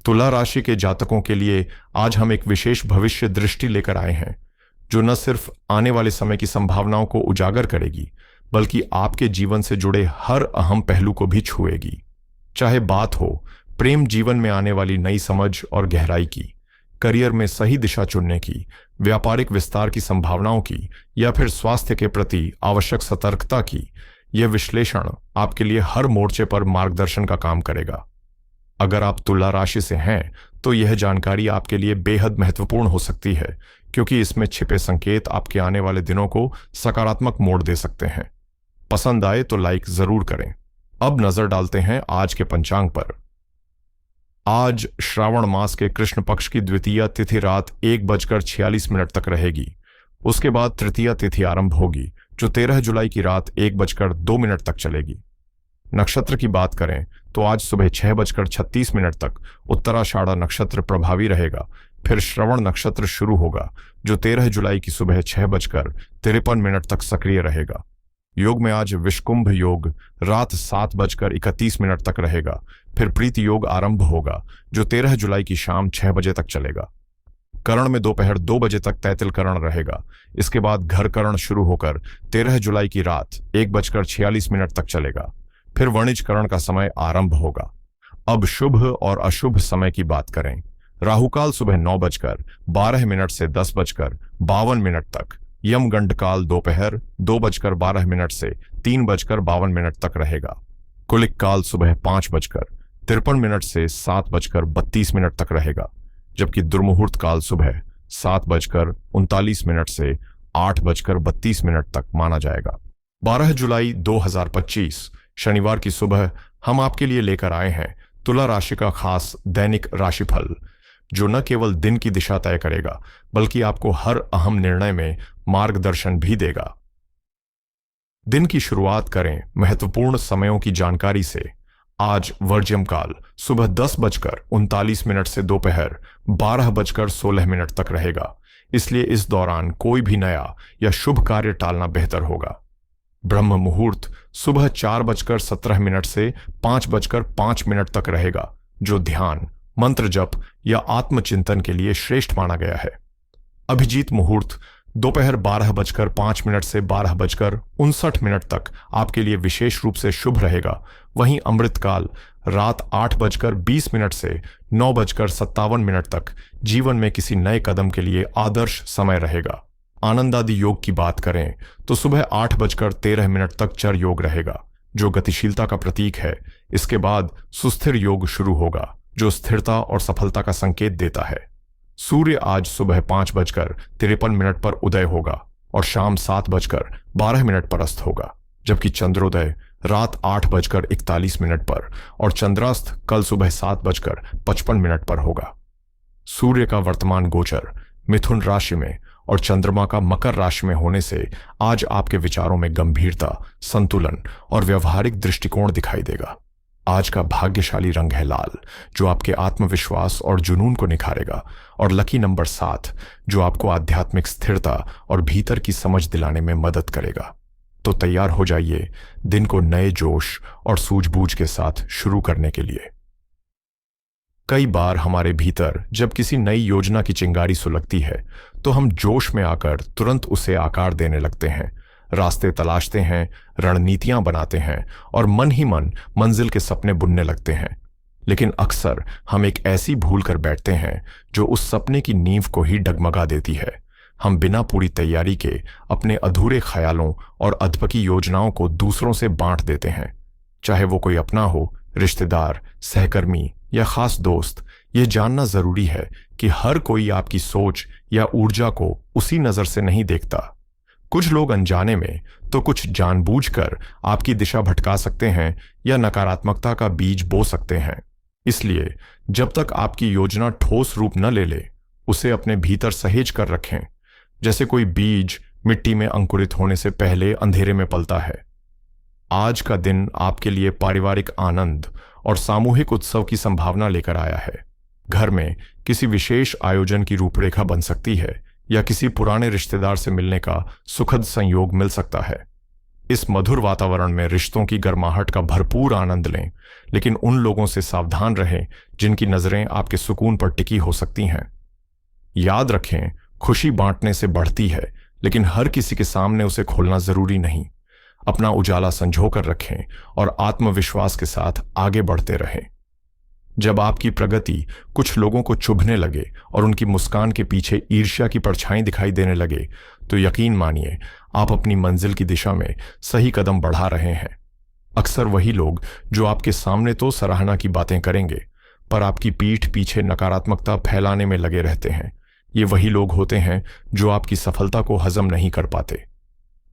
तुला राशि के जातकों के लिए आज हम एक विशेष भविष्य दृष्टि लेकर आए हैं, जो न सिर्फ आने वाले समय की संभावनाओं को उजागर करेगी, बल्कि आपके जीवन से जुड़े हर अहम पहलू को भी छुएगी। चाहे बात हो प्रेम जीवन में आने वाली नई समझ और गहराई की, करियर में सही दिशा चुनने की, व्यापारिक विस्तार की संभावनाओं की, या फिर स्वास्थ्य के प्रति आवश्यक सतर्कता की, यह विश्लेषण आपके लिए हर मोर्चे पर मार्गदर्शन का काम करेगा। अगर आप तुला राशि से हैं तो यह जानकारी आपके लिए बेहद महत्वपूर्ण हो सकती है, क्योंकि इसमें छिपे संकेत आपके आने वाले दिनों को सकारात्मक मोड़ दे सकते हैं। पसंद आए तो लाइक जरूर करें। अब नजर डालते हैं आज के पंचांग पर। आज श्रावण मास के कृष्ण पक्ष की द्वितीया तिथि रात 1:46 तक रहेगी। उसके बाद तृतीया तिथि आरंभ होगी, जो 13 जुलाई की रात 1:02 तक चलेगी। नक्षत्र की बात करें तो आज सुबह 6:36 तक उत्तराषाढ़ा नक्षत्र प्रभावी रहेगा। फिर श्रवण नक्षत्र शुरू होगा, जो 13 जुलाई की सुबह 6:53 तक सक्रिय रहेगा। योग में आज विषकुंभ योग रात 7:31 तक रहेगा। फिर प्रीति योग आरंभ होगा, जो 13 जुलाई की शाम 6 बजे तक चलेगा। करण में दोपहर 2 बजे तक तैतिल करण रहेगा। इसके बाद घर करण शुरू होकर 13 जुलाई की रात 1:46 तक चलेगा। फिर वणिज करण का समय आरंभ होगा। अब शुभ और अशुभ समय की बात करें। राहुकाल सुबह 9:12 से 10:52 तक, यमगंड काल दोपहर 2:12 से 3:52 तक रहेगा। कुलिक काल सुबह 5:53 से 7:32 तक रहेगा, जबकि दुर्मुहूर्त काल सुबह 7:39 से 8:32 तक माना जाएगा। 12 जुलाई 2025 शनिवार की सुबह हम आपके लिए लेकर आए हैं तुला राशि का खास दैनिक राशिफल, जो न केवल दिन की दिशा तय करेगा, बल्कि आपको हर अहम निर्णय में मार्गदर्शन भी देगा। दिन की शुरुआत करें महत्वपूर्ण समयों की जानकारी से। आज वर्ज्यम काल सुबह 10:39 से दोपहर 12:16 तक रहेगा, इसलिए इस दौरान कोई भी नया या शुभ कार्य टालना बेहतर होगा। ब्रह्म मुहूर्त सुबह 4:17 से 5:05 तक रहेगा, जो ध्यान, मंत्र जप या आत्मचिंतन के लिए श्रेष्ठ माना गया है। अभिजीत मुहूर्त दोपहर 12:05 से 12:59 तक आपके लिए विशेष रूप से शुभ रहेगा। वहीं अमृतकाल रात 8:20 से 9:57 तक जीवन में किसी नए कदम के लिए आदर्श समय रहेगा। आनंदादि योग की बात करें तो सुबह 8:13 तक चर योग रहेगा, जो गतिशीलता का प्रतीक है। इसके बाद सुस्थिर योग शुरू होगा, जो स्थिरता और सफलता का संकेत देता है। सूर्य आज सुबह 5:53 पर उदय होगा और शाम 7:12 पर अस्त होगा, जबकि चंद्रोदय रात 8:41 पर और चंद्रास्त कल सुबह 7:55 पर होगा। सूर्य का वर्तमान गोचर मिथुन राशि में और चंद्रमा का मकर राशि में होने से आज आपके विचारों में गंभीरता, संतुलन और व्यवहारिक दृष्टिकोण दिखाई देगा। आज का भाग्यशाली रंग है लाल, जो आपके आत्मविश्वास और जुनून को निखारेगा, और लकी नंबर 7, जो आपको आध्यात्मिक स्थिरता और भीतर की समझ दिलाने में मदद करेगा। तो तैयार हो जाइए दिन को नए जोश और सूझबूझ के साथ शुरू करने के लिए। कई बार हमारे भीतर जब किसी नई योजना की चिंगारी सुलगती है, तो हम जोश में आकर तुरंत उसे आकार देने लगते हैं, रास्ते तलाशते हैं, रणनीतियां बनाते हैं और मन ही मन मंजिल के सपने बुनने लगते हैं। लेकिन अक्सर हम एक ऐसी भूल कर बैठते हैं जो उस सपने की नींव को ही डगमगा देती है। हम बिना पूरी तैयारी के अपने अधूरे ख्यालों और अधपकी योजनाओं को दूसरों से बांट देते हैं, चाहे वो कोई अपना हो, रिश्तेदार, सहकर्मी या खास दोस्त। ये जानना जरूरी है कि हर कोई आपकी सोच या ऊर्जा को उसी नजर से नहीं देखता। कुछ लोग अनजाने में तो कुछ जानबूझकर आपकी दिशा भटका सकते हैं या नकारात्मकता का बीज बो सकते हैं। इसलिए जब तक आपकी योजना ठोस रूप न ले ले, उसे अपने भीतर सहेज कर रखें, जैसे कोई बीज मिट्टी में अंकुरित होने से पहले अंधेरे में पलता है। आज का दिन आपके लिए पारिवारिक आनंद और सामूहिक उत्सव की संभावना लेकर आया है। घर में किसी विशेष आयोजन की रूपरेखा बन सकती है या किसी पुराने रिश्तेदार से मिलने का सुखद संयोग मिल सकता है। इस मधुर वातावरण में रिश्तों की गर्माहट का भरपूर आनंद लें, लेकिन उन लोगों से सावधान रहें जिनकी नजरें आपके सुकून पर टिकी हो सकती हैं। याद रखें, खुशी बांटने से बढ़ती है, लेकिन हर किसी के सामने उसे खोलना जरूरी नहीं। अपना उजाला संजो कर रखें और आत्मविश्वास के साथ आगे बढ़ते रहें। जब आपकी प्रगति कुछ लोगों को चुभने लगे और उनकी मुस्कान के पीछे ईर्ष्या की परछाई दिखाई देने लगे, तो यकीन मानिए आप अपनी मंजिल की दिशा में सही कदम बढ़ा रहे हैं। अक्सर वही लोग जो आपके सामने तो सराहना की बातें करेंगे, पर आपकी पीठ पीछे नकारात्मकता फैलाने में लगे रहते हैं, ये वही लोग होते हैं जो आपकी सफलता को हजम नहीं कर पाते।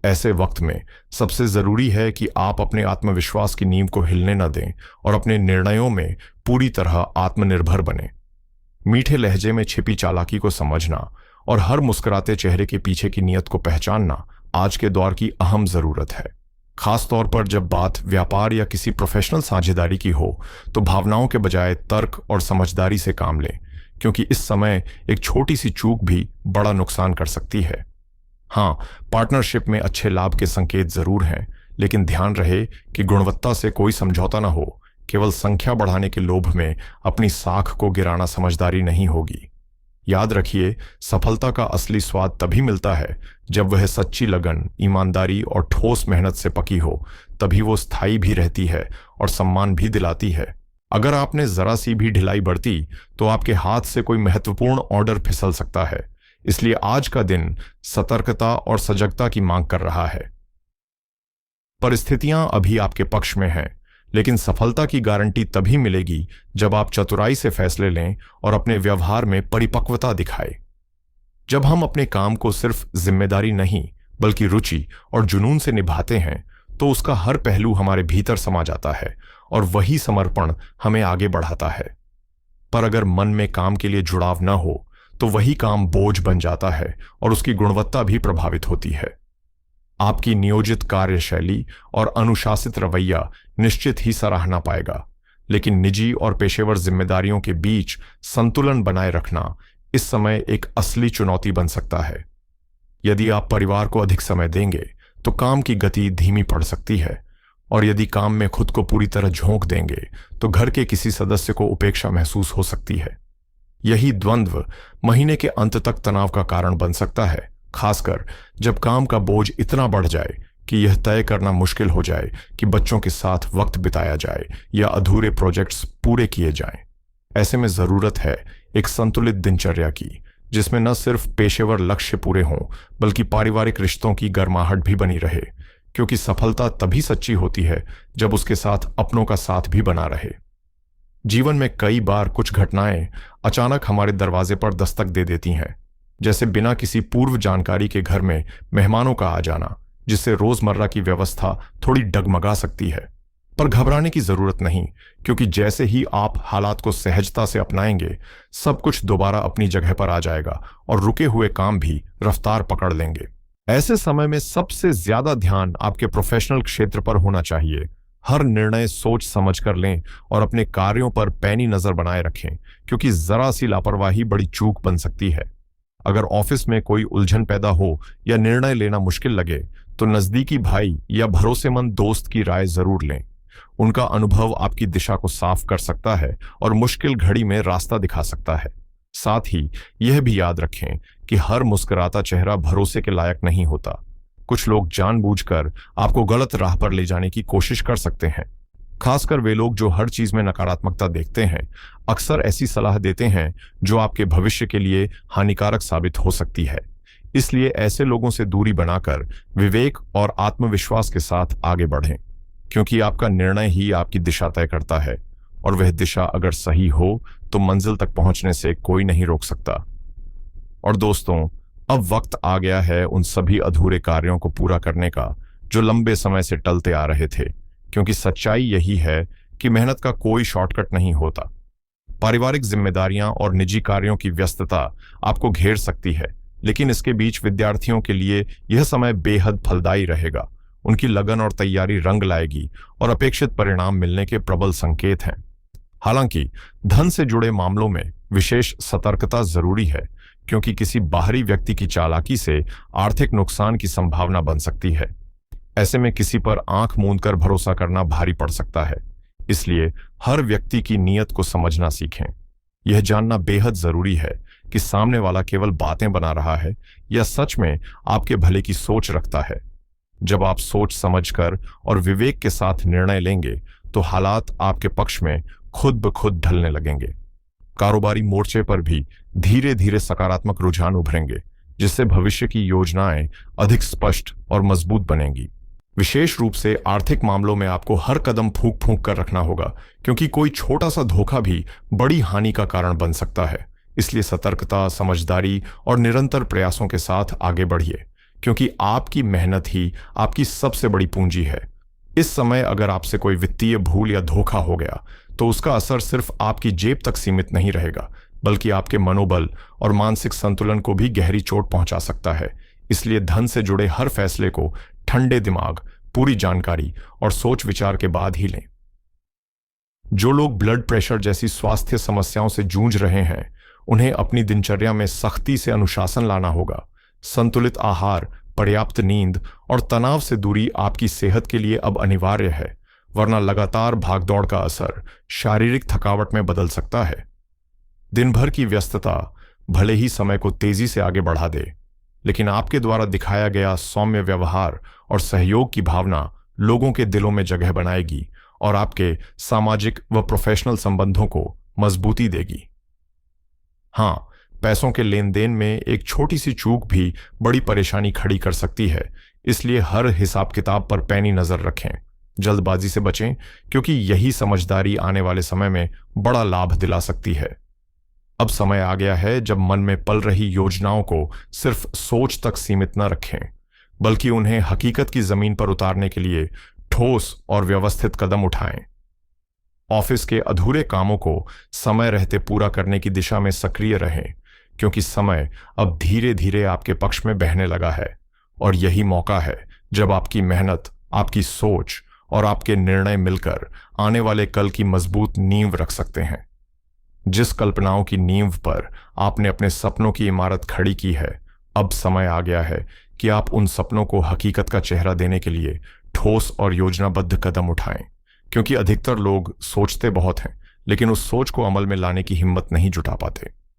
ऐसे वक्त में सबसे जरूरी है कि आप अपने आत्मविश्वास की नींव को हिलने न दें और अपने निर्णयों में पूरी तरह आत्मनिर्भर बने। मीठे लहजे में छिपी चालाकी को समझना और हर मुस्कुराते चेहरे के पीछे की नीयत को पहचानना आज के दौर की अहम जरूरत है। खास तौर पर जब बात व्यापार या किसी प्रोफेशनल साझेदारी की हो, तो भावनाओं के बजाय तर्क और समझदारी से काम लें, क्योंकि इस समय एक छोटी सी चूक भी बड़ा नुकसान कर सकती है। हाँ, पार्टनरशिप में अच्छे लाभ के संकेत जरूर हैं, लेकिन ध्यान रहे कि गुणवत्ता से कोई समझौता ना हो। केवल संख्या बढ़ाने के लोभ में अपनी साख को गिराना समझदारी नहीं होगी। याद रखिए, सफलता का असली स्वाद तभी मिलता है जब वह सच्ची लगन, ईमानदारी और ठोस मेहनत से पकी हो। तभी वो स्थायी भी रहती है और सम्मान भी दिलाती है। अगर आपने जरा सी भी ढिलाई बरती तो आपके हाथ से कोई महत्वपूर्ण ऑर्डर फिसल सकता है। इसलिए आज का दिन सतर्कता और सजगता की मांग कर रहा है। परिस्थितियां अभी आपके पक्ष में हैं, लेकिन सफलता की गारंटी तभी मिलेगी जब आप चतुराई से फैसले लें और अपने व्यवहार में परिपक्वता दिखाएं। जब हम अपने काम को सिर्फ जिम्मेदारी नहीं बल्कि रुचि और जुनून से निभाते हैं, तो उसका हर पहलू हमारे भीतर समा जाता है और वही समर्पण हमें आगे बढ़ाता है। पर अगर मन में काम के लिए जुड़ाव न हो, तो वही काम बोझ बन जाता है और उसकी गुणवत्ता भी प्रभावित होती है। आपकी नियोजित कार्यशैली और अनुशासित रवैया निश्चित ही सराहना पाएगा, लेकिन निजी और पेशेवर जिम्मेदारियों के बीच संतुलन बनाए रखना इस समय एक असली चुनौती बन सकता है। यदि आप परिवार को अधिक समय देंगे तो काम की गति धीमी पड़ सकती है, और यदि काम में खुद को पूरी तरह झोंक देंगे तो घर के किसी सदस्य को उपेक्षा महसूस हो सकती है। यही द्वंद्व महीने के अंत तक तनाव का कारण बन सकता है, खासकर जब काम का बोझ इतना बढ़ जाए कि यह तय करना मुश्किल हो जाए कि बच्चों के साथ वक्त बिताया जाए या अधूरे प्रोजेक्ट्स पूरे किए जाएं। ऐसे में जरूरत है एक संतुलित दिनचर्या की, जिसमें न सिर्फ पेशेवर लक्ष्य पूरे हों बल्कि पारिवारिक रिश्तों की गर्माहट भी बनी रहे, क्योंकि सफलता तभी सच्ची होती है जब उसके साथ अपनों का साथ भी बना रहे। जीवन में कई बार कुछ घटनाएं अचानक हमारे दरवाजे पर दस्तक दे देती हैं, जैसे बिना किसी पूर्व जानकारी के घर में मेहमानों का आ जाना, जिससे रोजमर्रा की व्यवस्था थोड़ी डगमगा सकती है। पर घबराने की जरूरत नहीं, क्योंकि जैसे ही आप हालात को सहजता से अपनाएंगे, सब कुछ दोबारा अपनी जगह पर आ जाएगा और रुके हुए काम भी रफ्तार पकड़ लेंगे। ऐसे समय में सबसे ज्यादा ध्यान आपके प्रोफेशनल क्षेत्र पर होना चाहिए। हर निर्णय सोच समझ कर लें और अपने कार्यों पर पैनी नजर बनाए रखें, क्योंकि जरा सी लापरवाही बड़ी चूक बन सकती है। अगर ऑफिस में कोई उलझन पैदा हो या निर्णय लेना मुश्किल लगे, तो नजदीकी भाई या भरोसेमंद दोस्त की राय जरूर लें। उनका अनुभव आपकी दिशा को साफ कर सकता है और मुश्किल घड़ी में रास्ता दिखा सकता है। साथ ही यह भी याद रखें कि हर मुस्कुराता चेहरा भरोसे के लायक नहीं होता। कुछ लोग जानबूझकर आपको गलत राह पर ले जाने की कोशिश कर सकते हैं। खासकर वे लोग जो हर चीज में नकारात्मकता देखते हैं, अक्सर ऐसी सलाह देते हैं जो आपके भविष्य के लिए हानिकारक साबित हो सकती है। इसलिए ऐसे लोगों से दूरी बनाकर विवेक और आत्मविश्वास के साथ आगे बढ़ें, क्योंकि आपका निर्णय ही आपकी दिशा तय करता है, और वह दिशा अगर सही हो तो मंजिल तक पहुंचने से कोई नहीं रोक सकता। और दोस्तों, अब वक्त आ गया है उन सभी अधूरे कार्यों को पूरा करने का जो लंबे समय से टलते आ रहे थे, क्योंकि सच्चाई यही है कि मेहनत का कोई शॉर्टकट नहीं होता। पारिवारिक जिम्मेदारियां और निजी कार्यों की व्यस्तता आपको घेर सकती है, लेकिन इसके बीच विद्यार्थियों के लिए यह समय बेहद फलदायी रहेगा। उनकी लगन और तैयारी रंग लाएगी और अपेक्षित परिणाम मिलने के प्रबल संकेत हैं। हालांकि धन से जुड़े मामलों में विशेष सतर्कता जरूरी है, क्योंकि किसी बाहरी व्यक्ति की चालाकी से आर्थिक नुकसान की संभावना बन सकती है। ऐसे में किसी पर आंख मूंद कर भरोसा करना भारी पड़ सकता है। इसलिए हर व्यक्ति की नीयत को समझना सीखें। यह जानना बेहद जरूरी है कि सामने वाला केवल बातें बना रहा है या सच में आपके भले की सोच रखता है। जब आप सोच समझकर और विवेक के साथ निर्णय लेंगे तो हालात आपके पक्ष में खुद ब खुद ढलने लगेंगे। कारोबारी मोर्चे पर भी धीरे धीरे सकारात्मक रुझान उभरेंगे, जिससे भविष्य की योजनाएं अधिक स्पष्ट और मजबूत बनेंगी। विशेष रूप से आर्थिक मामलों में आपको हर कदम फूंक फूंक कर रखना होगा, क्योंकि कोई छोटा सा धोखा भी बड़ी हानि का कारण बन सकता है। इसलिए सतर्कता, समझदारी और निरंतर प्रयासों के साथ आगे बढ़िए, क्योंकि आपकी मेहनत ही आपकी सबसे बड़ी पूंजी है। इस समय अगर आपसे कोई वित्तीय भूल या धोखा हो गया तो उसका असर सिर्फ आपकी जेब तक सीमित नहीं रहेगा, बल्कि आपके मनोबल और मानसिक संतुलन को भी गहरी चोट पहुंचा सकता है। इसलिए धन से जुड़े हर फैसले को ठंडे दिमाग, पूरी जानकारी और सोच विचार के बाद ही लें। जो लोग ब्लड प्रेशर जैसी स्वास्थ्य समस्याओं से जूझ रहे हैं, उन्हें अपनी दिनचर्या में सख्ती से अनुशासन लाना होगा। संतुलित आहार, पर्याप्त नींद और तनाव से दूरी आपकी सेहत के लिए अब अनिवार्य है, वरना लगातार भागदौड़ का असर शारीरिक थकावट में बदल सकता है। दिन भर की व्यस्तता भले ही समय को तेजी से आगे बढ़ा दे, लेकिन आपके द्वारा दिखाया गया सौम्य व्यवहार और सहयोग की भावना लोगों के दिलों में जगह बनाएगी और आपके सामाजिक व प्रोफेशनल संबंधों को मजबूती देगी। हाँ, पैसों के लेन देन में एक छोटी सी चूक भी बड़ी परेशानी खड़ी कर सकती है। इसलिए हर हिसाब किताब पर पैनी नजर रखें। जल्दबाजी से बचें, क्योंकि यही समझदारी आने वाले समय में बड़ा लाभ दिला सकती है। अब समय आ गया है जब मन में पल रही योजनाओं को सिर्फ सोच तक सीमित न रखें, बल्कि उन्हें हकीकत की जमीन पर उतारने के लिए ठोस और व्यवस्थित कदम उठाएं। ऑफिस के अधूरे कामों को समय रहते पूरा करने की दिशा में सक्रिय रहें, क्योंकि समय अब धीरे धीरे आपके पक्ष में बहने लगा है और यही मौका है जब आपकी मेहनत, आपकी सोच और आपके निर्णय मिलकर आने वाले कल की मजबूत नींव रख सकते हैं। जिस कल्पनाओं की नींव पर आपने अपने सपनों की इमारत खड़ी की है, अब समय आ गया है कि आप उन सपनों को हकीकत का चेहरा देने के लिए ठोस और योजनाबद्ध कदम उठाएं। क्योंकि अधिकतर लोग सोचते बहुत हैं, लेकिन उस सोच को अमल में लाने की हिम्मत नहीं जुटा पाते।